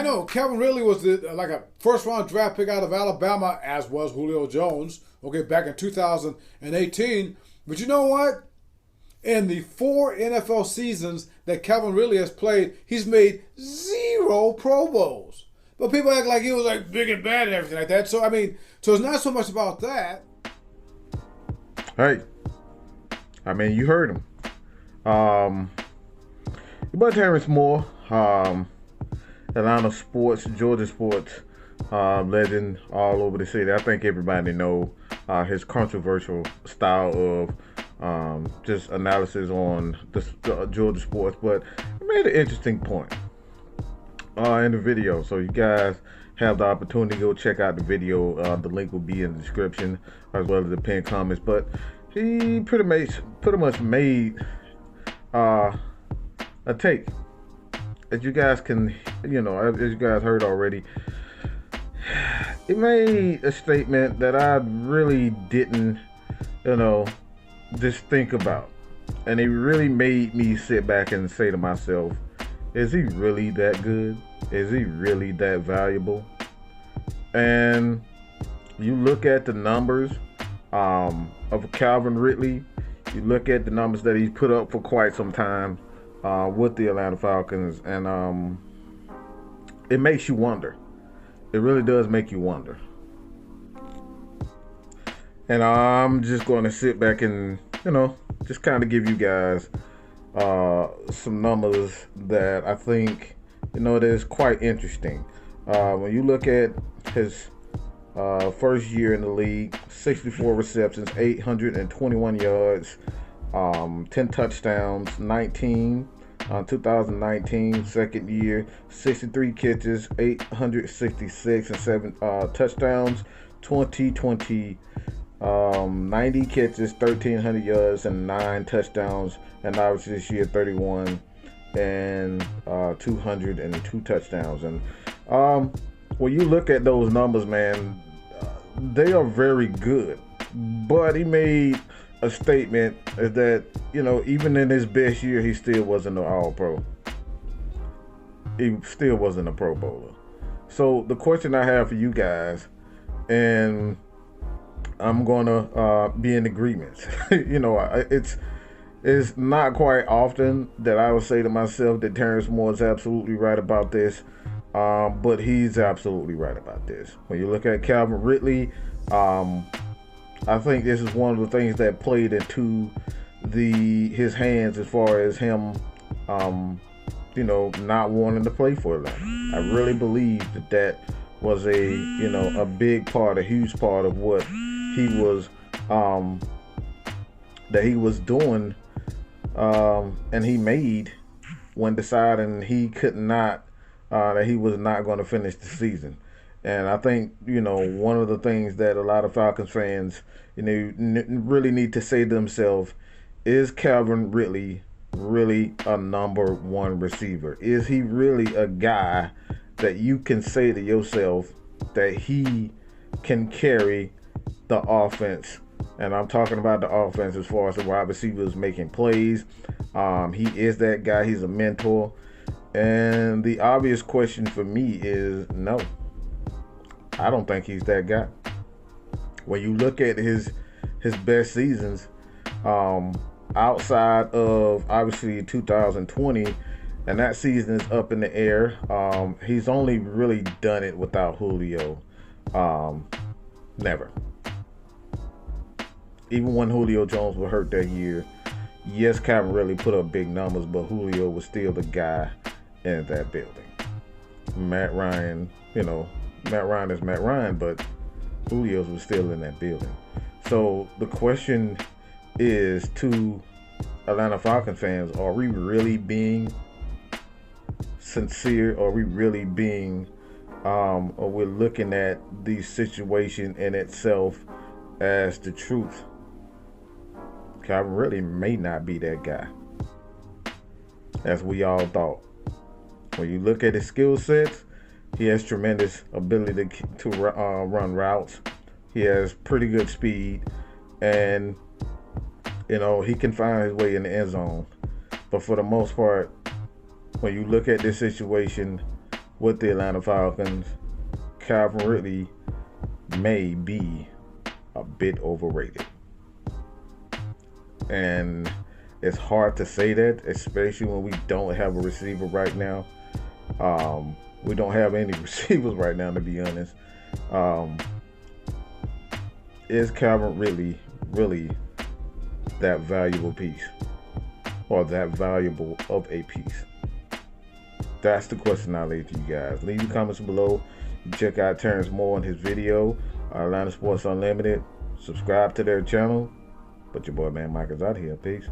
I know Calvin Ridley was like a first round draft pick out of Alabama, as was Julio Jones. Okay, back in 2018. But you know what? In the 4 NFL seasons that Calvin Ridley has played, he's made 0 Pro Bowls. But people act like he was like big and bad and everything like that. So I mean, so it's not so much about that. Hey, I mean, you heard him. Your boy Terrance Moore, Atlanta sports, Georgia sports legend all over the city. I think everybody know his controversial style of just analysis on the Georgia sports, but he made an interesting point in the video. So you guys have the opportunity to go check out the video. The link will be in the description as well as the pinned comments. But he pretty much made a take. As you guys can, as you guys heard already, he made a statement that I really didn't, just think about. And it really made me sit back and say to myself, is he really that good? Is he really that valuable? And you look at the numbers of Calvin Ridley, you look at the numbers that he's put up for quite some time with the Atlanta Falcons, and it makes you wonder. It really does make you wonder. And I'm just going to sit back and, just kind of give you guys some numbers that I think, that is quite interesting. When you look at his first year in the league, 64 receptions, 821 yards, 10 touchdowns, 19 2019, second year, 63 catches, 866 and 7 touchdowns. 2020, 90 catches, 1,300 yards and 9 touchdowns. And obviously this year, 31 and 202 touchdowns. And when you look at those numbers, man, they are very good. But he made a statement that, even in his best year, he still wasn't an All-Pro. He still wasn't a Pro Bowler. So the question I have for you guys, and I'm going to be in agreement. It's not quite often that I would say to myself that Terrance Moore is absolutely right about this, but he's absolutely right about this. When you look at Calvin Ridley, I think this is one of the things that played into his hands as far as him, not wanting to play for Atlanta. I really believe that was a big part, a huge part of what he was doing, and he made when deciding he could not, that he was not going to finish the season. And I think, one of the things that a lot of Falcons fans, really need to say to themselves, is Calvin Ridley really a number one receiver? Is he really a guy that you can say to yourself that he can carry the offense? And I'm talking about the offense as far as the wide receivers making plays. He is that guy. He's a mentor. And the obvious question for me is no. I don't think he's that guy. When you look at his best seasons, outside of obviously 2020, and that season is up in the air. He's only really done it without Julio. Never. Even when Julio Jones was hurt that year, yes, Calvin really put up big numbers, but Julio was still the guy in that building. Matt Ryan is Matt Ryan, but Julio was still in that building. So the question is to Atlanta Falcons fans, are we really being sincere? Are we really being, or we're looking at the situation in itself as the truth? Calvin really may not be that guy, as we all thought. When you look at his skill sets, he has tremendous ability to run routes. He has pretty good speed, and he can find his way in the end zone. But for the most part, when you look at this situation, with the Atlanta Falcons, Calvin Ridley may be a bit overrated. And it's hard to say that, especially when we don't have a receiver right now. We don't have any receivers right now, to be honest. Is Calvin Ridley really that valuable piece, or that valuable of a piece? That's the question I leave to you guys. Leave your comments below. Check out Terrance Moore and his video, Atlanta Sports Unlimited. Subscribe to their channel. But your boy, man, Mike is out here. Peace.